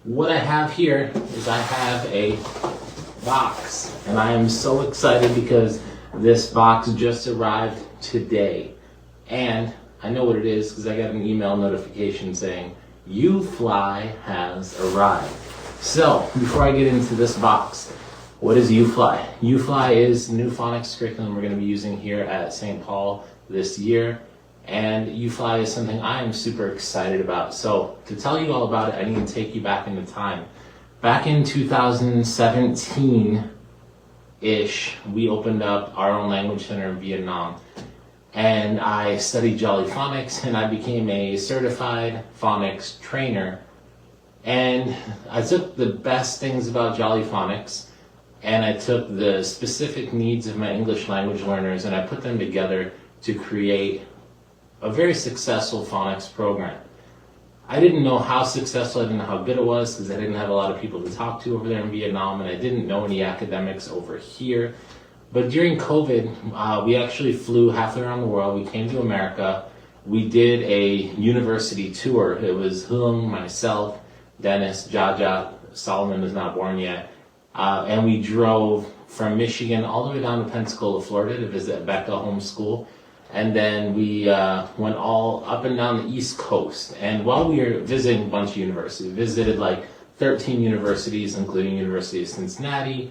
what I have here is I have a box, and I am so excited because this box just arrived today. And I know what it is because I got an email notification saying UFLI has arrived. So before I get into this box, what is UFLI? UFLI is the new phonics curriculum we're going to be using here at St. Paul this year. And UFLI is something I am super excited about. So to tell you all about it, I need to take you back into time. Back in 2017-ish, we opened up our own language center in Vietnam. And I studied Jolly Phonics, and I became a certified phonics trainer. And I took the best things about Jolly Phonics, and I took the specific needs of my English language learners, and I put them together to create a very successful phonics program. I didn't know how successful, I didn't know how good it was, because I didn't have a lot of people to talk to over there in Vietnam, and I didn't know any academics over here. But during COVID, we actually flew halfway around the world. We came to America. We did a university tour. It was Hung, myself, Dennis, Jaja, Solomon was not born yet. And we drove from Michigan all the way down to Pensacola, Florida to visit Becca Home School. And then we went all up and down the East Coast. And while we were visiting a bunch of universities, we visited like 13 universities, including University of Cincinnati.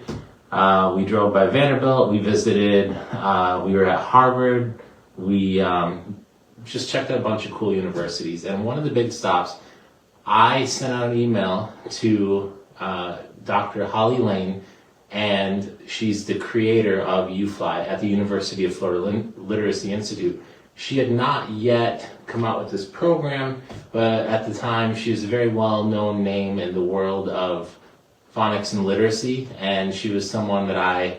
We drove by Vanderbilt. We visited, we were at Harvard. We just checked out a bunch of cool universities. And one of the big stops, I sent out an email to Dr. Holly Lane, and she's the creator of UFLI at the University of Florida Literacy Institute. She had not yet come out with this program, but at the time she was a very well-known name in the world of phonics and literacy, and she was someone that I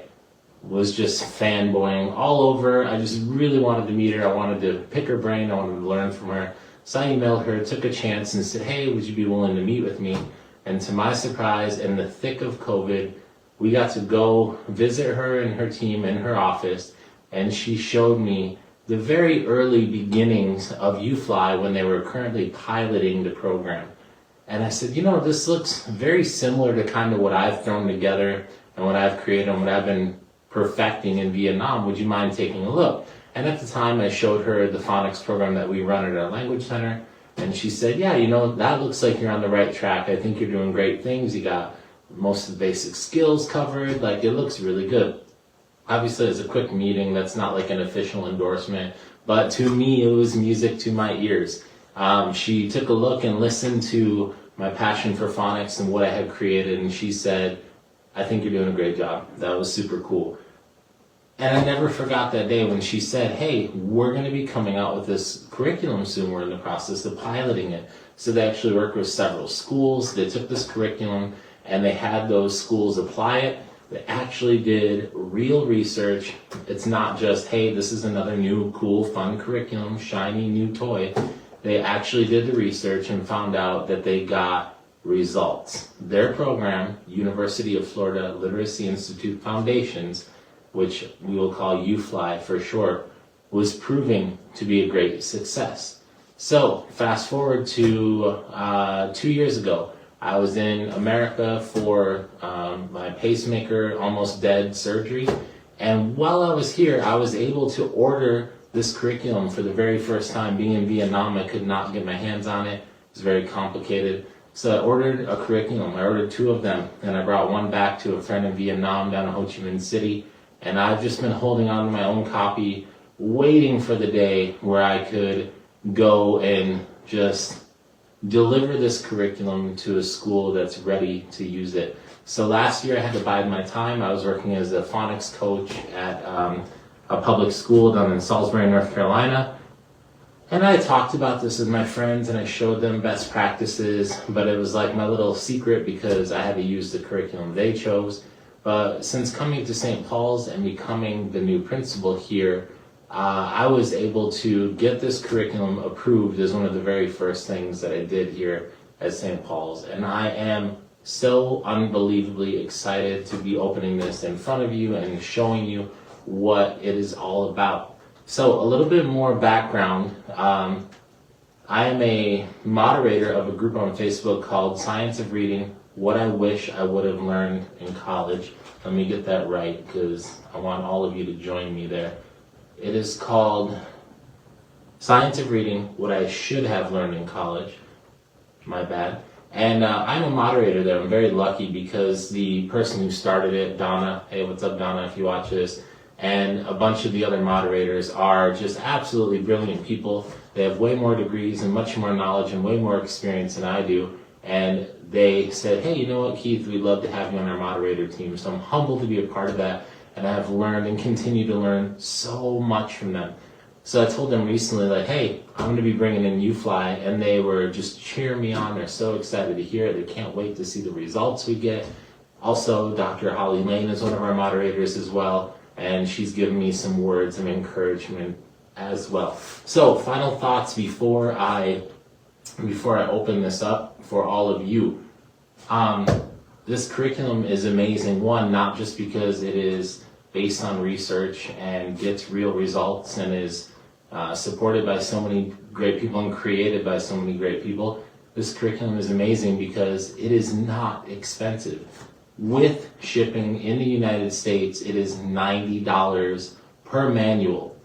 was just fanboying all over. I just really wanted to meet her. I wanted to pick her brain. I wanted to learn from her. So I emailed her, took a chance, and said, hey, would you be willing to meet with me? And to my surprise, in the thick of COVID, we got to go visit her and her team in her office, and she showed me the very early beginnings of UFLI when they were currently piloting the program. And I said, you know, this looks very similar to kind of what I've thrown together and what I've created and what I've been perfecting in Vietnam. Would you mind taking a look? And at the time, I showed her the phonics program that we run at our language center. And she said, yeah, you know, that looks like you're on the right track. I think you're doing great things. You got most of the basic skills covered. Like, it looks really good. Obviously, it's a quick meeting. That's not like an official endorsement. But to me, it was music to my ears. She took a look and listened to my passion for phonics and what I had created, and she said, I think you're doing a great job. That was super cool. And I never forgot that day when she said, hey, we're going to be coming out with this curriculum soon. We're in the process of piloting it. So they actually worked with several schools. They took this curriculum and they had those schools apply it. They actually did real research. It's not just, hey, this is another new, cool, fun curriculum, shiny new toy. They actually did the research and found out that they got results. Their program, University of Florida Literacy Institute Foundations, which we will call UFLI for short, was proving to be a great success. So fast forward to 2 years ago, I was in America for my pacemaker almost dead surgery. And while I was here, I was able to order this curriculum for the very first time. Being in Vietnam, I could not get my hands on it. It was very complicated. So I ordered a curriculum. I ordered 2 of them, and I brought one back to a friend in Vietnam down in Ho Chi Minh City. And I've just been holding on to my own copy, waiting for the day where I could go and just deliver this curriculum to a school that's ready to use it. So last year I had to bide my time. I was working as a phonics coach at a public school down in Salisbury, North Carolina. And I talked about this with my friends and I showed them best practices, but it was like my little secret because I had to use the curriculum they chose. But since coming to St. Paul's and becoming the new principal here, I was able to get this curriculum approved as one of the very first things that I did here at St. Paul's. And I am so unbelievably excited to be opening this in front of you and showing you what it is all about. So a little bit more background. I am a moderator of a group on Facebook called Science of Reading, What I Wish I Would Have Learned in College. Let me get that right because I want all of you to join me there. It is called Science of Reading, What I Should Have Learned in College. My bad. And I'm a moderator there. I'm very lucky because the person who started it, Donna, hey, what's up, Donna, if you watch this, and a bunch of the other moderators are just absolutely brilliant people. They have way more degrees and much more knowledge and way more experience than I do. And they said, hey, you know what, Keith, we'd love to have you on our moderator team. So I'm humbled to be a part of that. And I have learned and continue to learn so much from them. So I told them recently, like, hey, I'm going to be bringing in UFLI, and they were just cheering me on. They're so excited to hear it. They can't wait to see the results we get. Also, Dr. Holly Lane is one of our moderators as well, and she's given me some words of encouragement as well. So, final thoughts before I open this up for all of you. This curriculum is amazing. One, not just because it is based on research and gets real results and is supported by so many great people and created by so many great people. This curriculum is amazing because it is not expensive. With shipping in the United States, it is $90 per manual.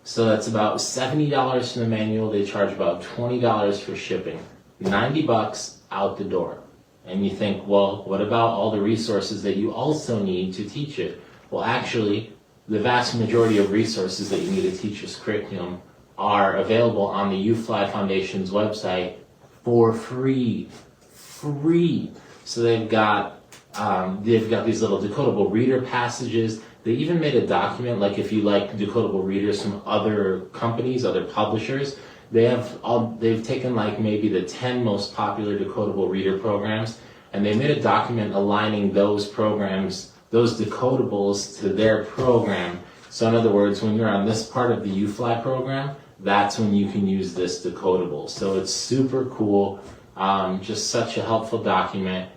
So that's about $70 for the manual. They charge about $20 for shipping. $90 out the door. And you think, well, what about all the resources that you also need to teach it? Well, actually, the vast majority of resources that you need to teach this curriculum are available on the UFLI Foundation's website for free. Free. So they've got these little decodable reader passages. They even made a document, like if you like decodable readers from other companies, other publishers, they've taken like maybe the 10 most popular decodable reader programs, and they made a document aligning those programs, those decodables, to their program. So in other words, when you're on this part of the UFLI program, that's when you can use this decodable. So it's super cool, just such a helpful document.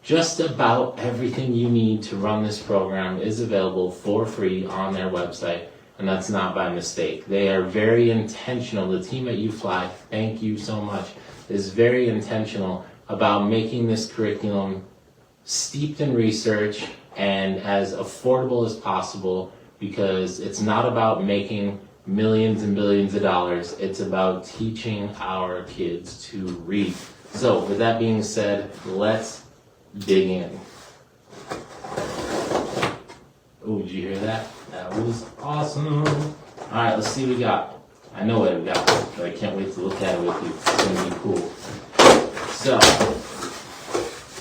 Just about everything you need to run this program is available for free on their website, and that's not by mistake. They are very intentional. The team at UFLI, thank you so much, is very intentional about making this curriculum steeped in research and as affordable as possible, because it's not about making millions and billions of dollars. It's about teaching our kids to read. So with that being said, let's dig in. Oh, did you hear that? That was awesome. All right, let's see what we got. I know what we got, but I can't wait to look at it with you. It's going to be cool. So,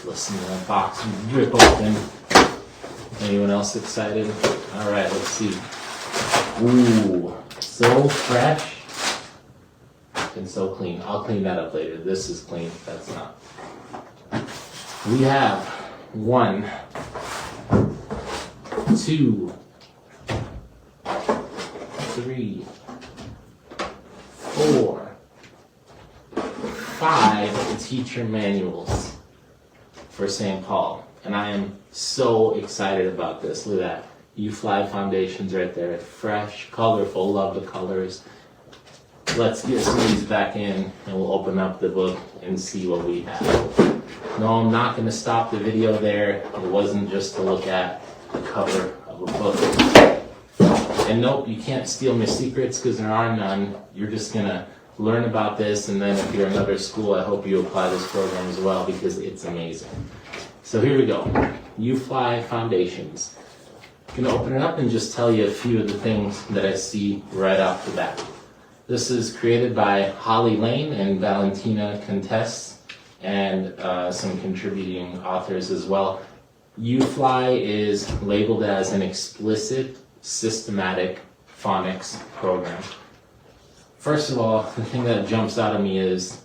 listen to that box rip open. Anyone else excited? All right, let's see. Ooh, so fresh and so clean. I'll clean that up later. This is clean. That's not. We have 1, 2, 3, 4, 5 teacher manuals for St. Paul. And I am so excited about this. Look at that. UFLI Foundation's right there. Fresh, colorful, love the colors. Let's get some of these back in and we'll open up the book and see what we have. No, I'm not going to stop the video there. It wasn't just to look at the cover of a book. And nope, you can't steal my secrets because there are none. You're just going to learn about this, and then if you're another school, I hope you apply this program as well because it's amazing. So here we go. UFLI Foundations. I'm going to open it up and just tell you a few of the things that I see right off the bat. This is created by Holly Lane and Valentina Contest, and some contributing authors as well. UFLI is labeled as an explicit, systematic phonics program. First of all, the thing that jumps out at me is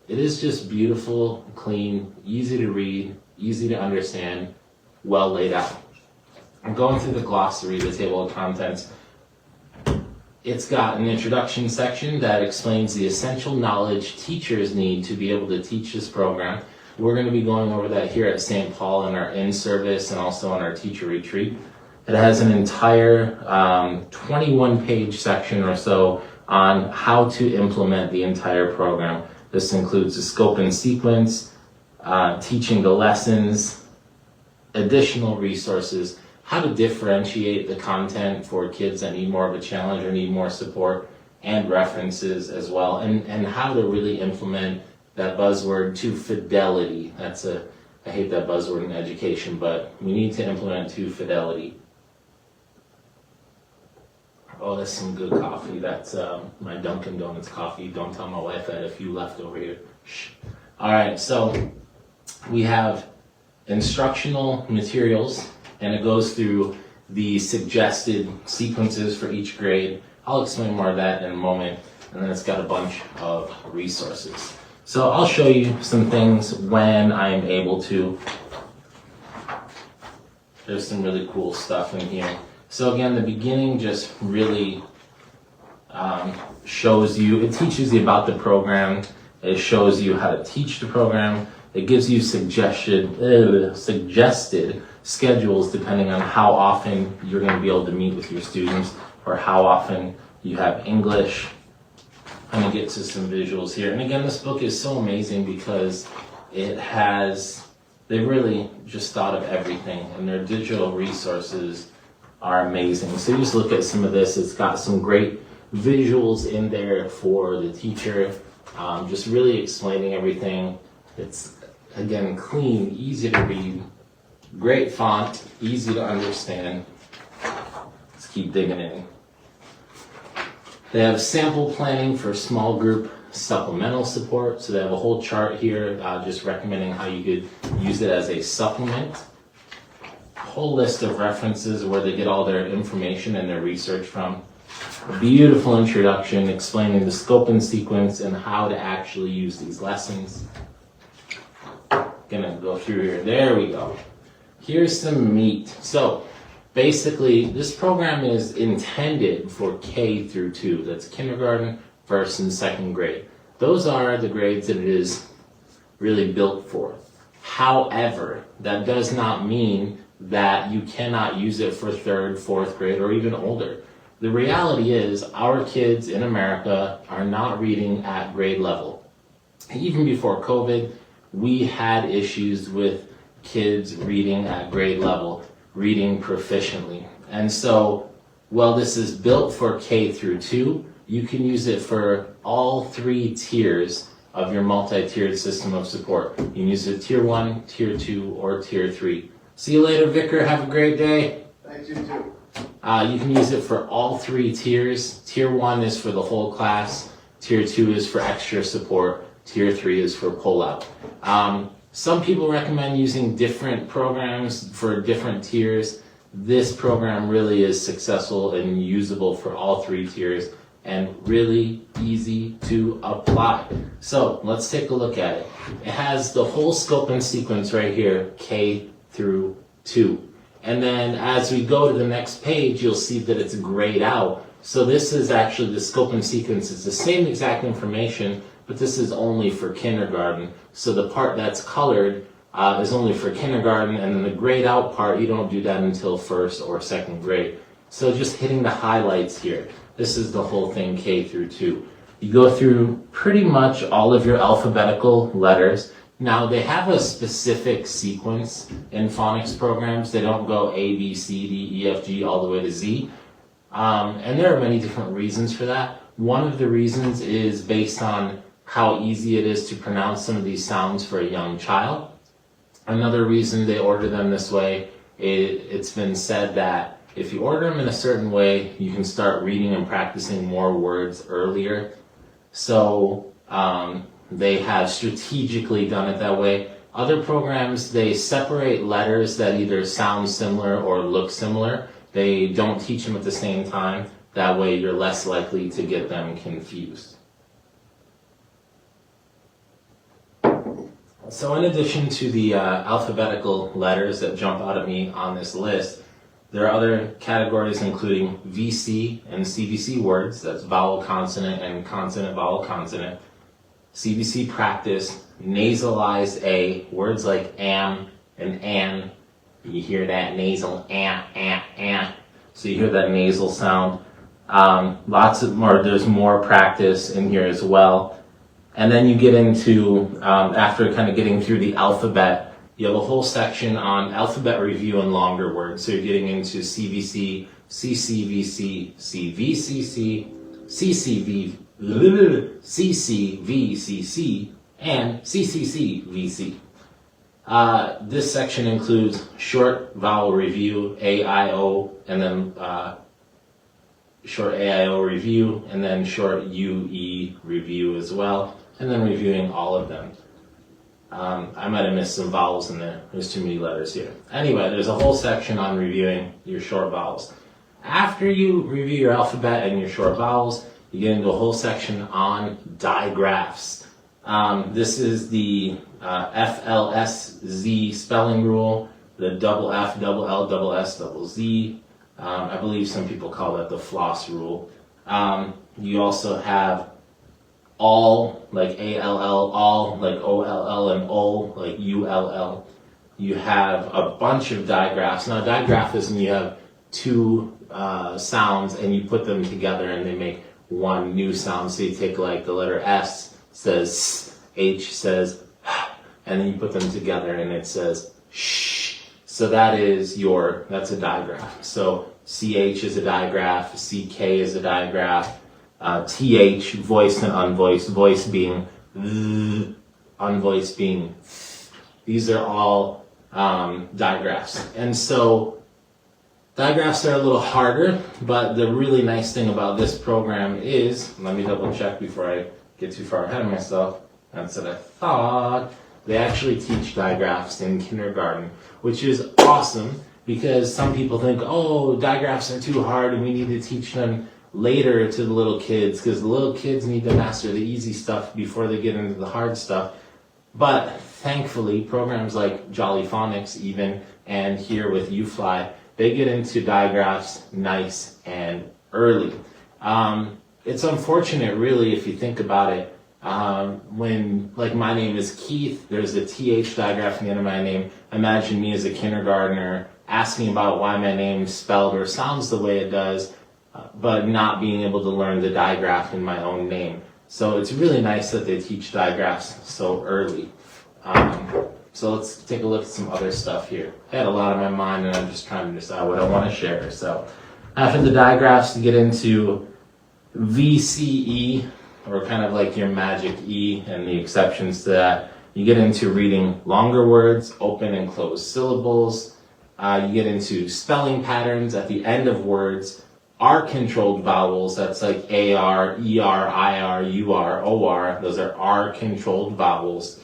it is just beautiful, clean, easy to read, easy to understand, well laid out. I'm going through the glossary, the table of contents. It's got an introduction section that explains the essential knowledge teachers need to be able to teach this program. We're going to be going over that here at St. Paul in our in-service and also on our teacher retreat. It has an entire 21-page section or so on how to implement the entire program. This includes the scope and sequence, teaching the lessons, additional resources, how to differentiate the content for kids that need more of a challenge or need more support, and references as well, and how to really implement that buzzword to fidelity. I hate that buzzword in education, but we need to implement to fidelity. Oh, that's some good coffee. That's my Dunkin' Donuts coffee. Don't tell my wife that if you left over here. Shh. All right, so we have instructional materials, and it goes through the suggested sequences for each grade. I'll explain more of that in a moment, and then it's got a bunch of resources. So I'll show you some things when I'm able to. There's some really cool stuff in here. So again, the beginning just really shows you, it teaches you about the program, it shows you how to teach the program, it gives you suggested schedules depending on how often you're going to be able to meet with your students or how often you have English. I'm going to get to some visuals here. And again, this book is so amazing because they really just thought of everything, and their digital resources are amazing. So you just look at some of this, it's got some great visuals in there for the teacher, just really explaining everything. It's, again, clean, easy to read, great font, easy to understand. Let's keep digging in. They have sample planning for small group supplemental support. So they have a whole chart here just recommending how you could use it as a supplement. A whole list of references where they get all their information and their research from. A beautiful introduction explaining the scope and sequence and how to actually use these lessons. Gonna go through here. There we go. Here's some meat. So basically, this program is intended for K through 2. That's kindergarten, first and second grade. Those are the grades that it is really built for. However, that does not mean that you cannot use it for third, fourth grade, or even older. The reality is our kids in America are not reading at grade level. Even before COVID, we had issues with kids reading at grade level, reading proficiently. And so, while this is built for K through 2, you can use it for all 3 tiers of your multi-tiered system of support. You can use it tier 1, tier 2, or tier 3. See you later, Vicar. Have a great day. Thanks, you too. You can use it for all 3 tiers. Tier 1 is for the whole class. Tier 2 is for extra support. Tier 3 is for pull-out. Some people recommend using different programs for different tiers. This program really is successful and usable for all 3 tiers and really easy to apply. So let's take a look at it. It has the whole scope and sequence right here, K through 2. And then as we go to the next page, you'll see that it's grayed out. So this is actually the scope and sequence. It's the same exact information, but this is only for kindergarten. So the part that's colored is only for kindergarten, and then the grayed out part, you don't do that until first or second grade. So just hitting the highlights here. This is the whole thing, K through 2. You go through pretty much all of your alphabetical letters. Now, they have a specific sequence in phonics programs. They don't go A, B, C, D, E, F, G, all the way to Z. And there are many different reasons for that. One of the reasons is based on how easy it is to pronounce some of these sounds for a young child. Another reason they order them this way, it's been said that if you order them in a certain way, you can start reading and practicing more words earlier. So they have strategically done it that way. Other programs, they separate letters that either sound similar or look similar. They don't teach them at the same time. That way you're less likely to get them confused. So in addition to the alphabetical letters that jump out at me on this list, there are other categories including VC and CVC words, that's vowel consonant and consonant vowel consonant, CVC practice, nasalized A, words like am and an, you hear that nasal an. So you hear that nasal sound. There's more practice in here as well. And then you get into, after kind of getting through the alphabet, you have a whole section on alphabet review and longer words. So you're getting into CVC, CCVC, CVCC, CCVCC, and CCCVC. This section includes short vowel review, AIO, and then short AIO review, and then short UE review as well, and then reviewing all of them. I might have missed some vowels in there. There's too many letters here. Anyway, there's a whole section on reviewing your short vowels. After you review your alphabet and your short vowels, you get into a whole section on digraphs. This is the FLSZ spelling rule, the double F, double L, double S, double Z. I believe some people call that the floss rule. You also have all, like ALL, all, like OLL, and O, like ULL. You have a bunch of digraphs. Now, digraph is when you have two sounds and you put them together and they make one new sound. So you take like the letter S says S, H says and then you put them together and it says shh. So that's a digraph. So CH is a digraph, CK is a digraph, TH, voiced and unvoiced, voice being th, unvoiced being th. These are all digraphs. And so digraphs are a little harder, but the really nice thing about this program is, let me double check before I get too far ahead of myself, that's what I thought, they actually teach digraphs in kindergarten, which is awesome because some people think, oh, digraphs are too hard and we need to teach them later to the little kids because the little kids need to master the easy stuff before they get into the hard stuff. But thankfully, programs like Jolly Phonics even, and here with UFLI, they get into digraphs nice and early. It's unfortunate, really, if you think about it. When, like, my name is Keith, there's a TH digraph at the end of my name. Imagine me as a kindergartner asking about why my name is spelled or sounds the way it does, but not being able to learn the digraph in my own name. So it's really nice that they teach digraphs so early. So let's take a look at some other stuff here. I had a lot on my mind and I'm just trying to decide what I want to share. So after the digraphs, you get into VCE, or kind of like your magic E and the exceptions to that. You get into reading longer words, open and closed syllables. You get into spelling patterns at the end of words, R-controlled vowels, that's like AR, ER, IR, UR, OR, those are R-controlled vowels.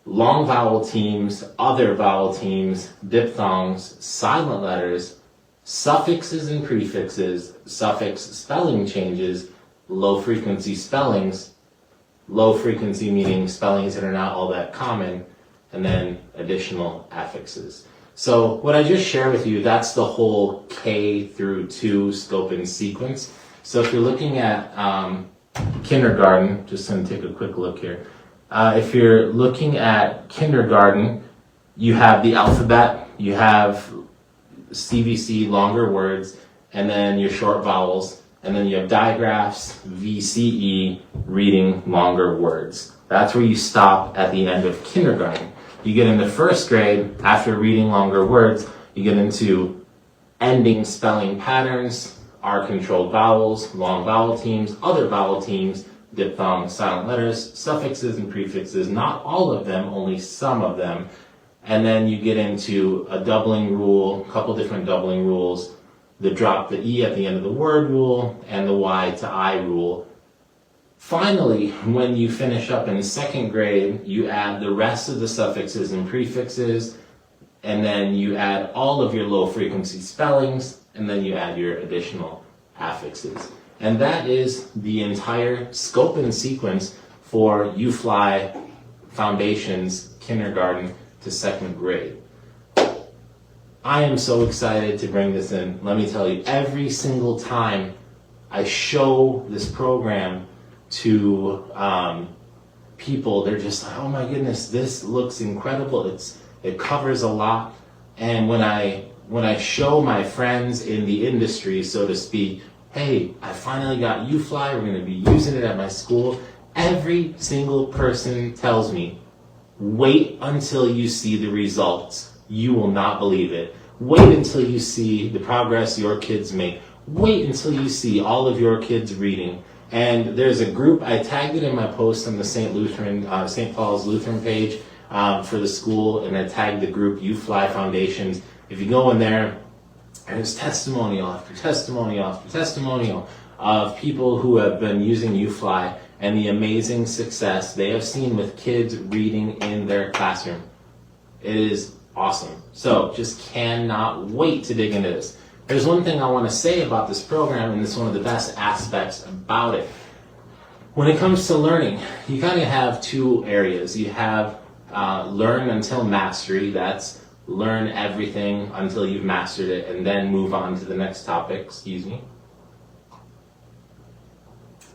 Long vowel teams, other vowel teams, diphthongs, silent letters, suffixes and prefixes, suffix spelling changes, low frequency spellings, low frequency meaning spellings that are not all that common, and then additional affixes. So what I just shared with you, that's the whole K through 2 scope and sequence. So if you're looking at kindergarten, just going to take a quick look here. If you're looking at kindergarten, you have the alphabet, you have CVC, longer words, and then your short vowels, and then you have digraphs, VCE, reading longer words. That's where you stop at the end of kindergarten. You get into first grade, after reading longer words, you get into ending spelling patterns, R-controlled vowels, long vowel teams, other vowel teams, diphthongs, silent letters, suffixes and prefixes, not all of them, only some of them. And then you get into a doubling rule, a couple different doubling rules, the drop the E at the end of the word rule, and the Y to I rule. Finally, when you finish up in second grade, you add the rest of the suffixes and prefixes, and then you add all of your low frequency spellings, and then you add your additional affixes. And that is the entire scope and sequence for UFLI Foundations, kindergarten to second grade. I am so excited to bring this in. Let me tell you, every single time I show this program to people, they're just like, oh my goodness, this looks incredible. It covers a lot. And when I show my friends in the industry, so to speak, hey, I finally got UFLI, we're going to be using it at my school. Every single person tells me, wait until you see the results. You will not believe it. Wait until you see the progress your kids make. Wait until you see all of your kids reading. And there's a group, I tagged it in my post on the St. Paul's Lutheran page for the school, and I tagged the group UFLI Foundations. If you go in there, there's testimonial after testimonial after testimonial of people who have been using UFLI and the amazing success they have seen with kids reading in their classroom. It is awesome. So just cannot wait to dig into this. There's one thing I want to say about this program, and it's one of the best aspects about it. When it comes to learning, you kind of have two areas. You have learn until mastery. That's learn everything until you've mastered it and then move on to the next topic,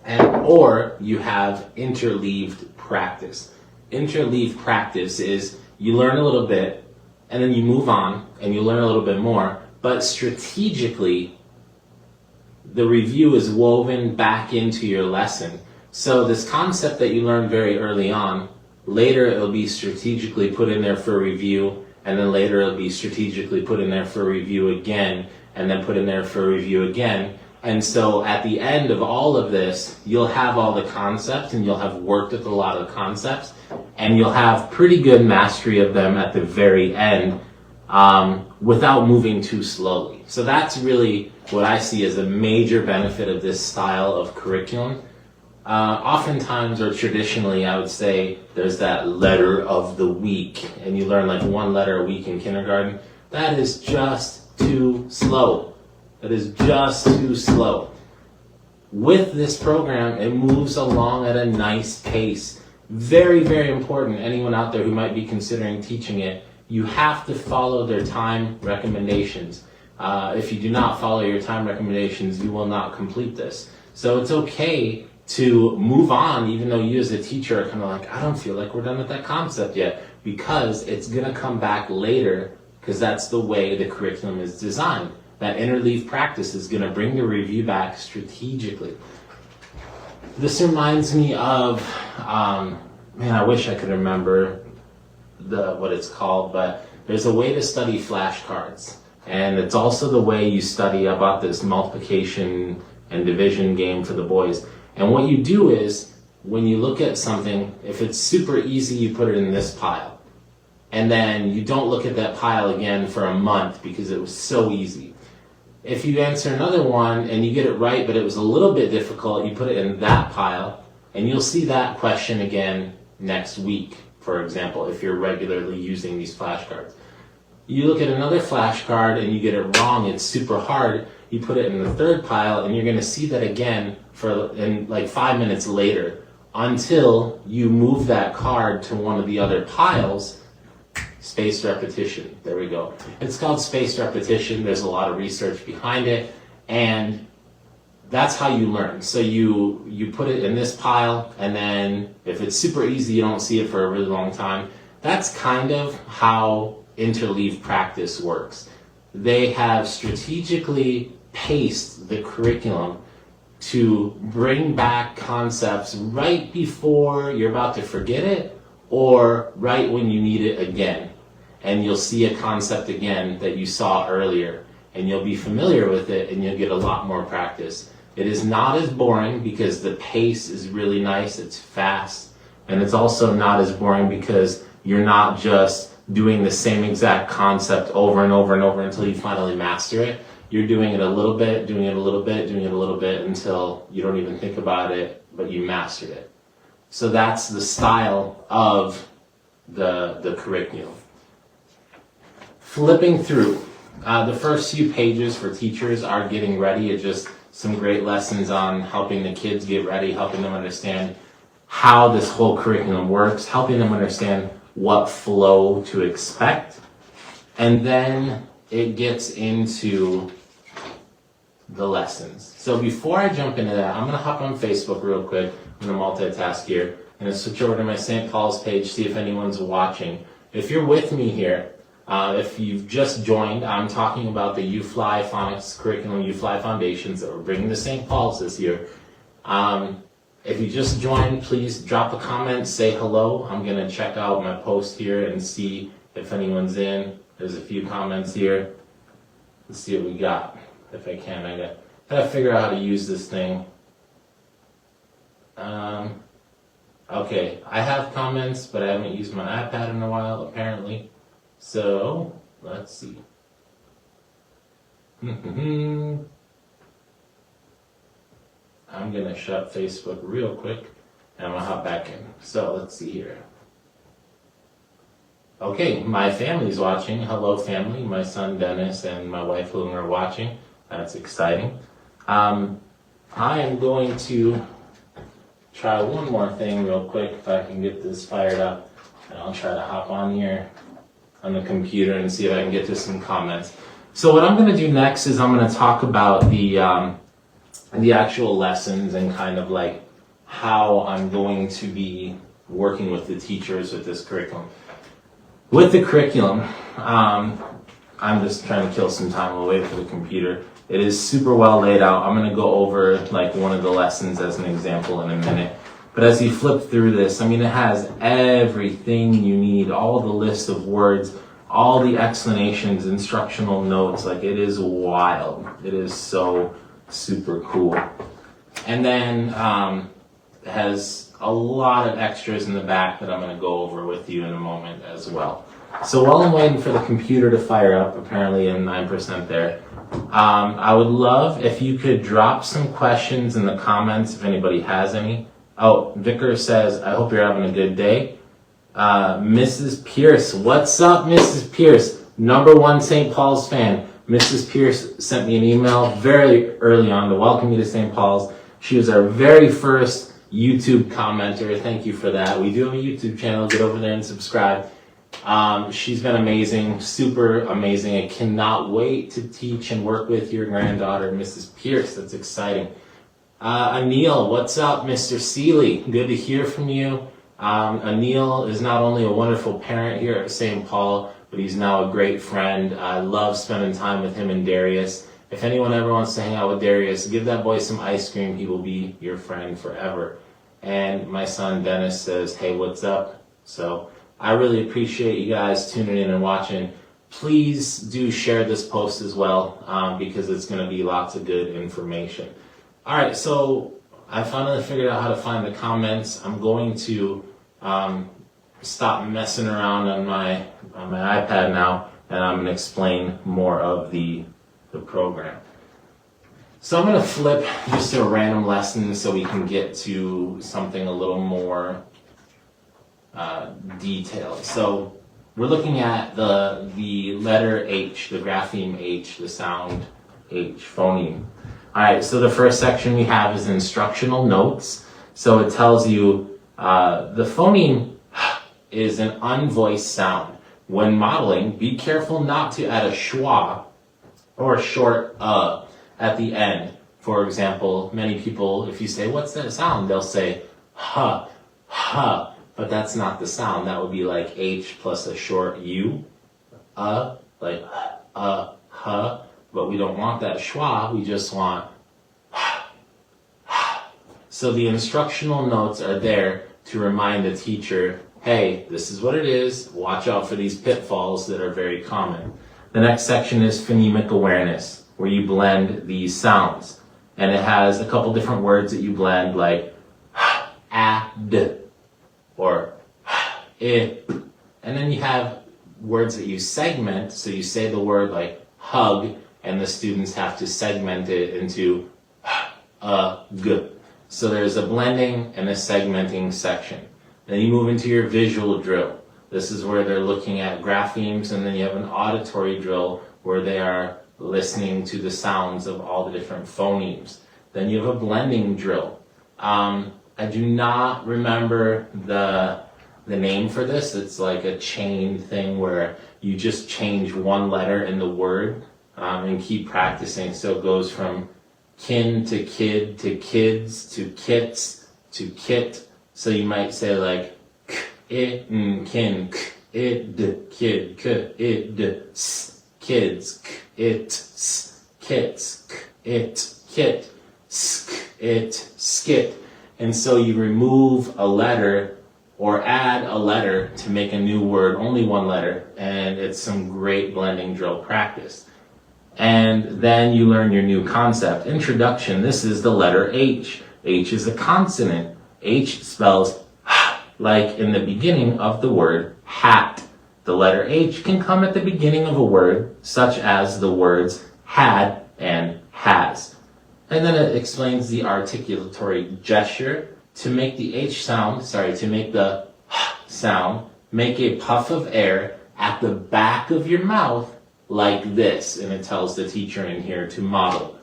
or you have interleaved practice. Interleaved practice is you learn a little bit and then you move on and you learn a little bit more, but strategically the review is woven back into your lesson. So this concept that you learned very early on, later it'll be strategically put in there for review, and then later it'll be strategically put in there for review again, and then put in there for review again. And so at the end of all of this, you'll have all the concepts and you'll have worked with a lot of the concepts, and you'll have pretty good mastery of them at the very end without moving too slowly. So that's really what I see as a major benefit of this style of curriculum. Oftentimes, or traditionally, I would say there's that letter of the week, and you learn like one letter a week in kindergarten. That is just too slow. That is just too slow. With this program, it moves along at a nice pace. Very, very important. Anyone out there who might be considering teaching it, you have to follow their time recommendations. If you do not follow your time recommendations, you will not complete this. So it's okay to move on, even though you as a teacher are kind of like, I don't feel like we're done with that concept yet, because it's going to come back later, because that's the way the curriculum is designed. That interleave practice is going to bring the review back strategically. This reminds me of, I wish I could remember what it's called, but there's a way to study flashcards. And it's also the way you study about this multiplication and division game for the boys. And what you do is, when you look at something, if it's super easy, you put it in this pile. And then you don't look at that pile again for a month because it was so easy. If you answer another one and you get it right, but it was a little bit difficult, you put it in that pile, and you'll see that question again next week, for example, if you're regularly using these flashcards. You look at another flashcard and you get it wrong, it's super hard, you put it in the third pile, and you're going to see that again in like 5 minutes later, until you move that card to one of the other piles. Spaced repetition. There we go. It's called spaced repetition. There's a lot of research behind it, and that's how you learn. So you put it in this pile, and then if it's super easy, you don't see it for a really long time. That's kind of how interleave practice works. They have strategically paced the curriculum to bring back concepts right before you're about to forget it, or right when you need it again. And you'll see a concept again that you saw earlier, and you'll be familiar with it, and you'll get a lot more practice. It is not as boring because the pace is really nice, it's fast, and it's also not as boring because you're not just doing the same exact concept over and over and over until you finally master it. You're doing it a little bit, doing it a little bit, doing it a little bit until you don't even think about it, but you mastered it. So that's the style of the curriculum. Flipping through, the first few pages for teachers are getting ready. It's just some great lessons on helping the kids get ready, helping them understand how this whole curriculum works, helping them understand what flow to expect. And then it gets into the lessons. So before I jump into that, I'm going to hop on Facebook real quick. I'm going to multitask here. I'm going to switch over to my St. Paul's page, see if anyone's watching. If you're with me here, If you've just joined, I'm talking about the UFLI Phonics Curriculum, UFLI Foundations that we're bringing to St. Paul's this year. If you just joined, please drop a comment, say hello. I'm going to check out my post here and see if anyone's in. There's a few comments here. Let's see what we got. If I can, I gotta figure out how to use this thing. Okay, I have comments, but I haven't used my iPad in a while, apparently. So, let's see. I'm gonna shut Facebook real quick, and I'm gonna hop back in. So, let's see here. Okay, my family's watching. Hello, family. My son Dennis and my wife Lynn are watching. That's exciting. I am going to try one more thing real quick if I can get this fired up, and I'll try to hop on here on the computer and see if I can get to some comments. So what I'm going to do next is I'm going to talk about the actual lessons and kind of like how I'm going to be working with the teachers with this curriculum. With the curriculum, I'm just trying to kill some time while waiting for the computer. It is super well laid out. I'm going to go over like one of the lessons as an example in a minute. But as you flip through this, I mean, it has everything you need, all the list of words, all the explanations, instructional notes. Like, it is wild. It is so super cool. And then it has a lot of extras in the back that I'm going to go over with you in a moment as well. So while I'm waiting for the computer to fire up, apparently I'm 9% there, I would love if you could drop some questions in the comments if anybody has any. Oh, Vicar says, I hope you're having a good day. Mrs. Pierce, what's up, Mrs. Pierce? #1 St. Paul's fan. Mrs. Pierce sent me an email very early on to welcome me to St. Paul's. She was our very first YouTube commenter. Thank you for that. We do have a YouTube channel. Get over there and subscribe. She's been amazing, super amazing. I cannot wait to teach and work with your granddaughter, Mrs. Pierce. That's exciting. Anil, what's up, Mr. Seeley? Good to hear from you. Anil is not only a wonderful parent here at St. Paul, but he's now a great friend. I love spending time with him and Darius. If anyone ever wants to hang out with Darius, give that boy some ice cream. He will be your friend forever. And my son Dennis says, hey, what's up? So I really appreciate you guys tuning in and watching. Please do share this post as well, because it's going to be lots of good information. All right, so I finally figured out how to find the comments. I'm going to stop messing around on my iPad now, and I'm going to explain more of the program. So I'm going to flip just a random lesson so we can get to something a little more detailed. So we're looking at the letter H, the grapheme H, the sound H, phoneme. All right, so the first section we have is instructional notes. So it tells you the phoneme is an unvoiced sound. When modeling, be careful not to add a schwa or a short at the end. For example, many people, if you say, what's that sound? They'll say, huh, huh, but that's not the sound. That would be like H plus a short U, like huh, but we don't want that schwa, we just want So the instructional notes are there to remind the teacher, hey, this is what it is, watch out for these pitfalls that are very common. The next section is phonemic awareness, where you blend these sounds. And it has a couple different words that you blend, like d, or I. And then you have words that you segment, so you say the word like hug, and the students have to segment it into g. So there's a blending and a segmenting section. Then you move into your visual drill. This is where they're looking at graphemes, and then you have an auditory drill where they are listening to the sounds of all the different phonemes. Then you have a blending drill. I do not remember the name for this. It's like a chain thing where you just change one letter in the word and keep practicing. So it goes from kin to kid to kids to kits to kit. So you might say like k, I, n, kin, k, id, kid, k, id, s, kids, k, it, s, kits, k, it, kit, sk, it, skit. And so you remove a letter or add a letter to make a new word, only one letter, and it's some great blending drill practice. And then you learn your new concept. Introduction, this is the letter H. H is a consonant. H spells like in the beginning of the word hat. The letter H can come at the beginning of a word, such as the words had and has. And then it explains the articulatory gesture. To make the H sound, to make the sound, make a puff of air at the back of your mouth like this. And it tells the teacher in here to model.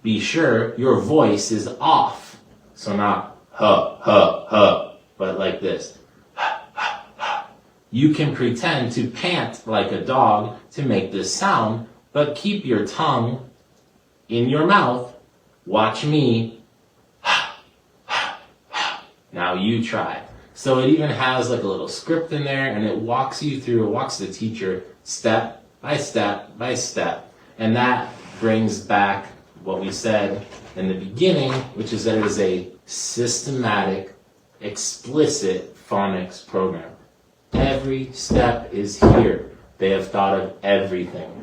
Be sure your voice is off. So not but like this. You can pretend to pant like a dog to make this sound, but keep your tongue in your mouth. Watch me. Now you try. So it even has like a little script in there, and it walks the teacher step by step by step. And that brings back what we said in the beginning, which is that it is a systematic, explicit phonics program. Every step is here. They have thought of everything.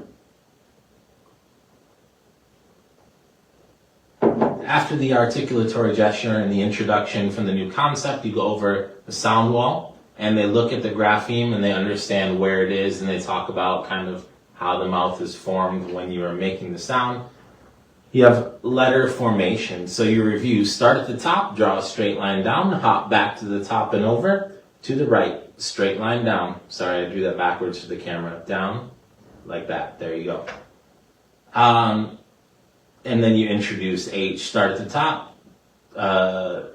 After the articulatory gesture and the introduction from the new concept, you go over the sound wall, and they look at the grapheme and they understand where it is, and they talk about kind of how the mouth is formed when you are making the sound. You have letter formation. So you review, start at the top, draw a straight line down, hop back to the top and over, to the right, straight line down. Sorry, I drew that backwards for the camera. Down, like that. There you go. And then you introduce H. Start at the top,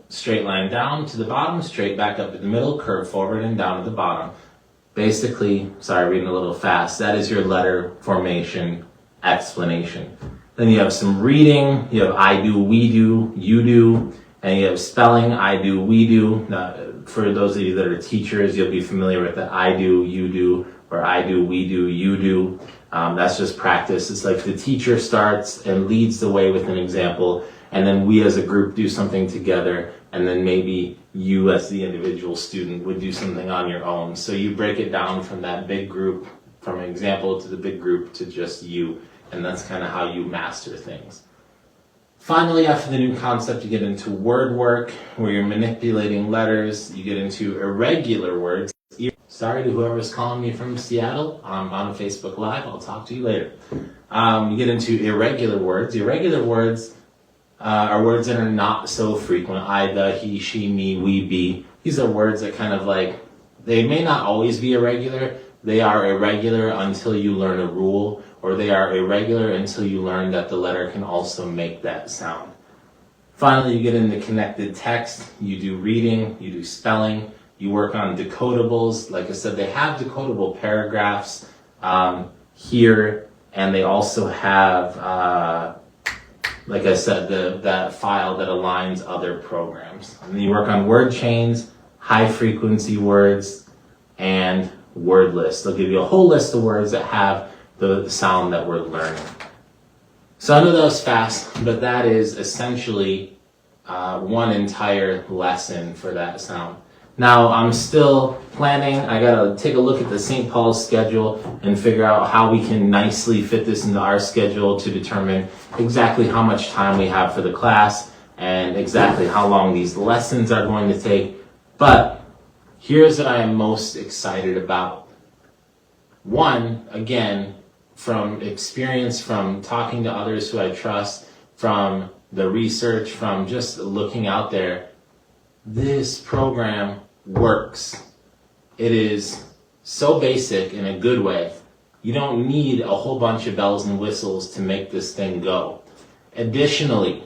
straight line down to the bottom, straight back up to the middle, curve forward and down to the bottom. Basically, sorry, reading a little fast, that is your letter formation explanation. Then you have some reading, you have I do, we do, you do, and you have spelling, I do, we do. For those of you that are teachers, you'll be familiar with the I do, you do, or I do, we do, you do. That's just practice. It's like the teacher starts and leads the way with an example, and then we as a group do something together, and then maybe you as the individual student would do something on your own. So you break it down from that big group, from an example to the big group to just you, and that's kind of how you master things. Finally, after the new concept, you get into word work, where you're manipulating letters. You get into irregular words. Sorry to whoever's calling me from Seattle. I'm on Facebook Live. I'll talk to you later. You get into irregular words. Irregular words are words that are not so frequent. I, the, he, she, me, we, be. These are words that kind of like, they may not always be irregular. They are irregular until you learn a rule, or they are irregular until you learn that the letter can also make that sound. Finally, you get into connected text. You do reading, you do spelling. You work on decodables. Like I said, they have decodable paragraphs here, and they also have, like I said, that file that aligns other programs. And then you work on word chains, high frequency words, and word lists. They'll give you a whole list of words that have the sound that we're learning. So I know that was fast, but that is essentially one entire lesson for that sound. Now, I'm still planning. I gotta take a look at the St. Paul's schedule and figure out how we can nicely fit this into our schedule to determine exactly how much time we have for the class and exactly how long these lessons are going to take. But here's what I am most excited about. One, again, from experience, from talking to others who I trust, from the research, from just looking out there, this program works. It is so basic in a good way. You don't need a whole bunch of bells and whistles to make this thing go. Additionally,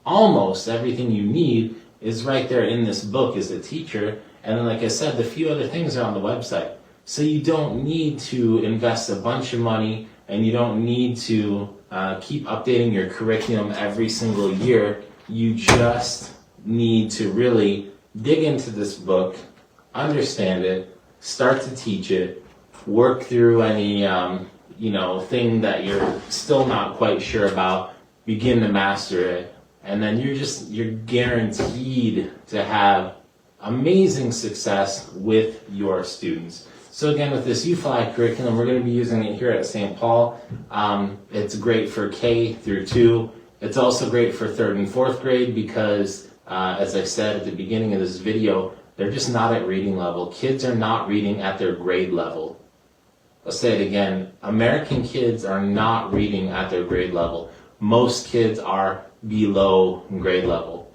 almost everything you need is right there in this book as a teacher. And then, like I said, the few other things are on the website. So you don't need to invest a bunch of money, and you don't need to keep updating your curriculum every single year. You just need to really dig into this book, understand it, start to teach it, work through any thing that you're still not quite sure about, begin to master it, and then you're guaranteed to have amazing success with your students. So again, with this UFLI curriculum, we're going to be using it here at St. Paul. It's great for K through 2. It's also great for 3rd and 4th grade because, as I said at the beginning of this video, they're just not at reading level. Kids are not reading at their grade level. I'll say it again. American kids are not reading at their grade level. Most kids are below grade level.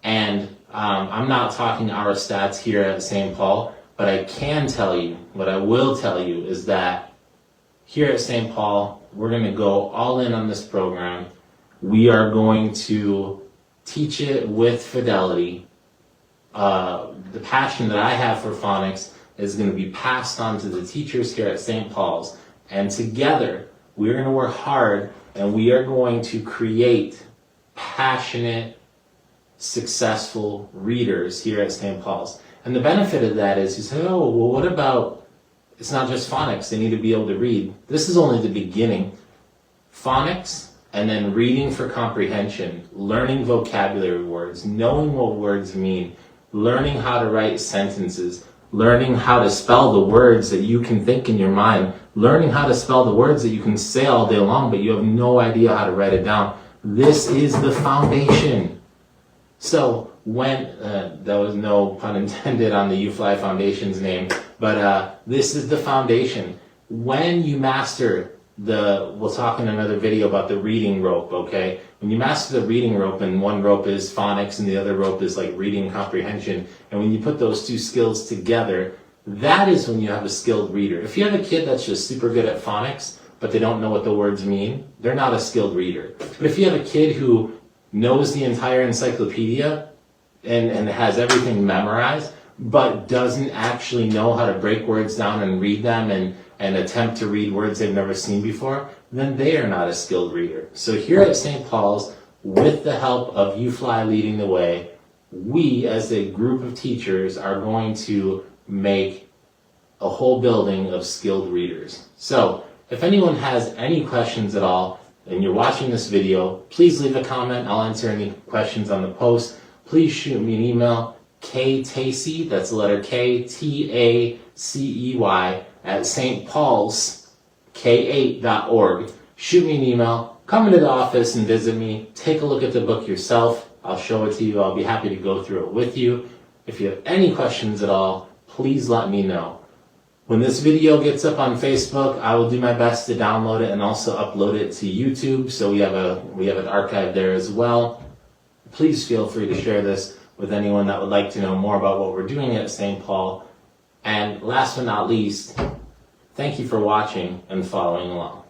And I'm not talking our stats here at St. Paul, but I can tell you, what I will tell you is that here at St. Paul, we're going to go all in on this program. We are going to teach it with fidelity. The passion that I have for phonics is going to be passed on to the teachers here at St. Paul's. And together, we're going to work hard and we are going to create passionate, successful readers here at St. Paul's. And the benefit of that is you say, oh, well, what about, it's not just phonics, they need to be able to read. This is only the beginning. Phonics and then reading for comprehension, learning vocabulary words, knowing what words mean, learning how to write sentences, learning how to spell the words that you can think in your mind, learning how to spell the words that you can say all day long, but you have no idea how to write it down. This is the foundation. So when, there was no pun intended on the UFLI Foundation's name, but this is the foundation. When you master we'll talk in another video about the reading rope, okay? When you master the reading rope, and one rope is phonics and the other rope is like reading comprehension, and when you put those two skills together, that is when you have a skilled reader. If you have a kid that's just super good at phonics, but they don't know what the words mean, they're not a skilled reader. But if you have a kid who knows the entire encyclopedia and has everything memorized, but doesn't actually know how to break words down and read them and attempt to read words they've never seen before, then they are not a skilled reader. So here at St. Paul's, with the help of UFLI leading the way, we as a group of teachers are going to make a whole building of skilled readers. So if anyone has any questions at all and you're watching this video, please leave a comment. I'll answer any questions on the post. Please shoot me an email, ktacey, that's the letter K, Tacey, at stpaulsk8.org. Shoot me an email, come into the office and visit me, take a look at the book yourself. I'll show it to you. I'll be happy to go through it with you. If you have any questions at all, please let me know. When this video gets up on Facebook, I will do my best to download it and also upload it to YouTube, so we have an archive there as well. Please feel free to share this with anyone that would like to know more about what we're doing at St. Paul. And last but not least, thank you for watching and following along.